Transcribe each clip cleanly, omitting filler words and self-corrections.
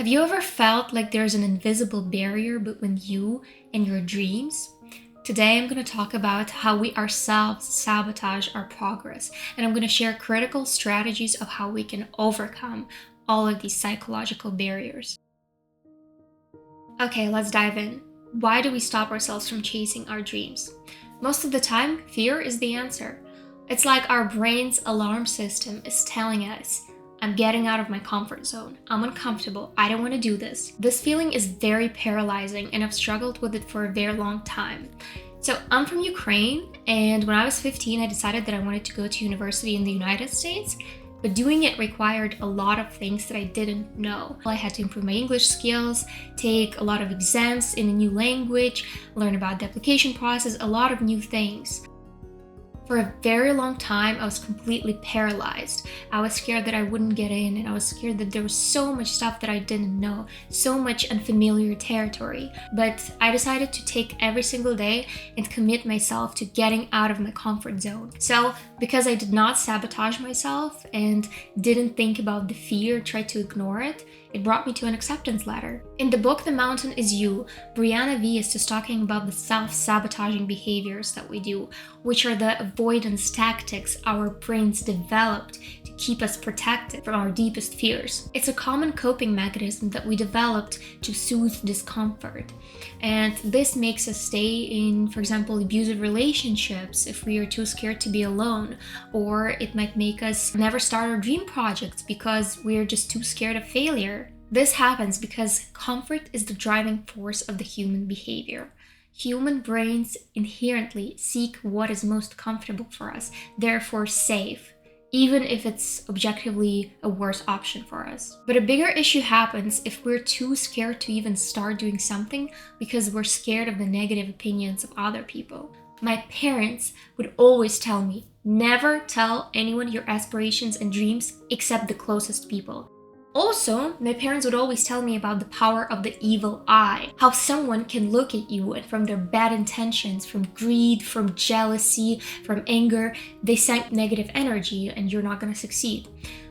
Have you ever felt like there's an invisible barrier between you and your dreams? Today, I'm going to talk about how we ourselves sabotage our progress, and I'm going to share critical strategies of how we can overcome all of these psychological barriers. Okay, let's dive in. Why do we stop ourselves from chasing our dreams? Most of the time, fear is the answer. It's like our brain's alarm system is telling us, I'm getting out of my comfort zone. I'm uncomfortable. I don't want to do this. This feeling is very paralyzing, and I've struggled with it for a very long time. So I'm from Ukraine, and when I was 15, I decided that I wanted to go to university in the United States, but doing it required a lot of things that I didn't know. I had to improve my English skills, take a lot of exams in a new language, learn about the application process, a lot of new things. For a very long time, I was completely paralyzed. I was scared that I wouldn't get in, and I was scared that there was so much stuff that I didn't know, so much unfamiliar territory. But I decided to take every single day and commit myself to getting out of my comfort zone. So, because I did not sabotage myself and didn't think about the fear, tried to ignore it, it brought me to an acceptance ladder. In the book The Mountain Is You, Brianna Wiest is talking about the self-sabotaging behaviors that we do, which are the avoidance tactics our brains developed to keep us protected from our deepest fears. It's a common coping mechanism that we developed to soothe discomfort. And this makes us stay in, for example, abusive relationships if we are too scared to be alone, or it might make us never start our dream projects because we're just too scared of failure. This happens because comfort is the driving force of the human behavior. Human brains inherently seek what is most comfortable for us, therefore safe, even if it's objectively a worse option for us. But a bigger issue happens if we're too scared to even start doing something because we're scared of the negative opinions of other people. My parents would always tell me, never tell anyone your aspirations and dreams except the closest people. Also, my parents would always tell me about the power of the evil eye, how someone can look at you and from their bad intentions, from greed, from jealousy, from anger, they send negative energy and you're not gonna succeed.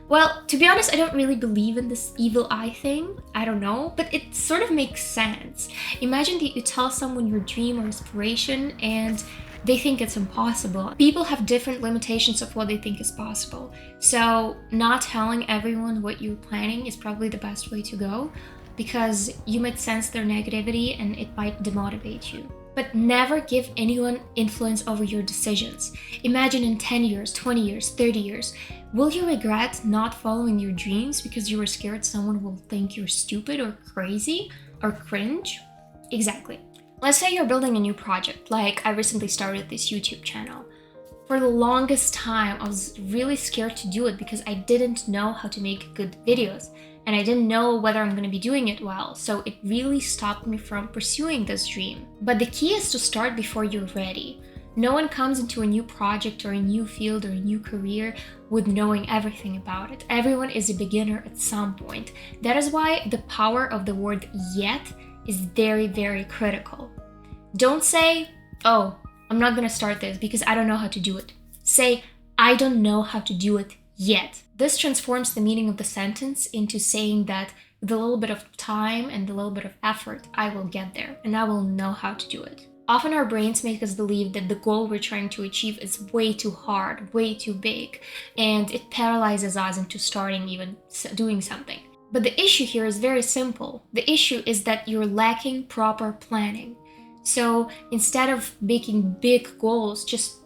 Well, to be honest, I don't really believe in this evil eye thing. I don't know, but it sort of makes sense. Imagine that you tell someone your dream or aspiration and they think it's impossible. People have different limitations of what they think is possible. So not telling everyone what you're planning is probably the best way to go, because you might sense their negativity and it might demotivate you. But never give anyone influence over your decisions. Imagine in 10 years, 20 years, 30 years, will you regret not following your dreams because you were scared someone will think you're stupid or crazy or cringe? Exactly. Let's say you're building a new project, like I recently started this YouTube channel. For the longest time, I was really scared to do it because I didn't know how to make good videos, and I didn't know whether I'm going to be doing it well, so it really stopped me from pursuing this dream. But the key is to start before you're ready. No one comes into a new project or a new field or a new career with knowing everything about it. Everyone is a beginner at some point. That is why the power of the word yet is very, very critical. Don't say, oh, I'm not gonna start this because I don't know how to do it. Say, I don't know how to do it yet. This transforms the meaning of the sentence into saying that with a little bit of time and a little bit of effort, I will get there and I will know how to do it. Often our brains make us believe that the goal we're trying to achieve is way too hard, way too big, and it paralyzes us into starting even doing something. But the issue here is very simple. The issue is that you're lacking proper planning. So instead of making big goals, just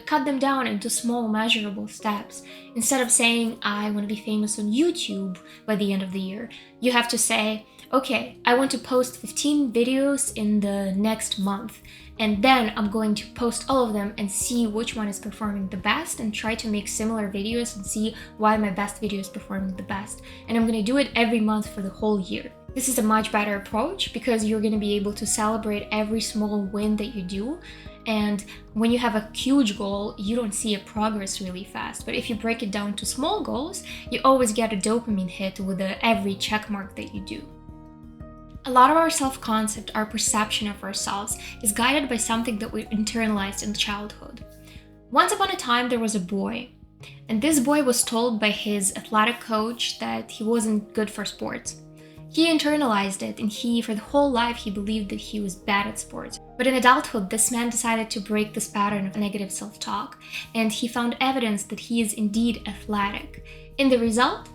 cut them down into small measurable steps. Instead of saying, I want to be famous on YouTube by the end of the year, you have to say, okay, I want to post 15 videos in the next month. And then I'm going to post all of them and see which one is performing the best and try to make similar videos and see why my best video is performing the best. And I'm going to do it every month for the whole year. This is a much better approach because you're going to be able to celebrate every small win that you do. And when you have a huge goal, you don't see a progress really fast. But if you break it down to small goals, you always get a dopamine hit with every check mark that you do. A lot of our self-concept, our perception of ourselves, is guided by something that we internalized in childhood. Once upon a time, there was a boy, and this boy was told by his athletic coach that he wasn't good for sports. He internalized it, and for the whole life, he believed that he was bad at sports. But in adulthood, this man decided to break this pattern of negative self-talk, and he found evidence that he is indeed athletic. In the result,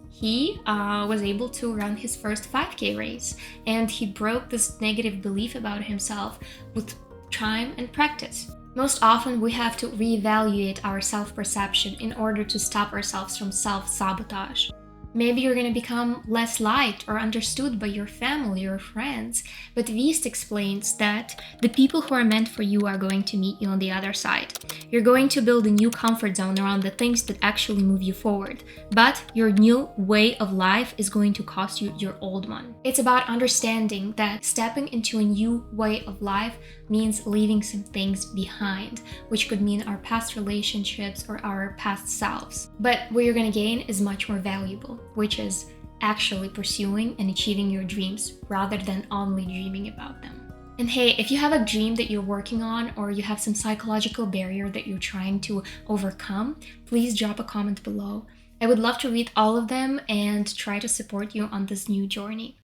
he was able to run his first 5K race, and he broke this negative belief about himself with time and practice. Most often, we have to reevaluate our self-perception in order to stop ourselves from self-sabotage. Maybe you're going to become less liked or understood by your family or friends, but Vist explains that the people who are meant for you are going to meet you on the other side. You're going to build a new comfort zone around the things that actually move you forward, but your new way of life is going to cost you your old one. It's about understanding that stepping into a new way of life means leaving some things behind, which could mean our past relationships or our past selves. But what you're going to gain is much more valuable, which is actually pursuing and achieving your dreams rather than only dreaming about them. And hey, if you have a dream that you're working on or you have some psychological barrier that you're trying to overcome, please drop a comment below. I would love to read all of them and try to support you on this new journey.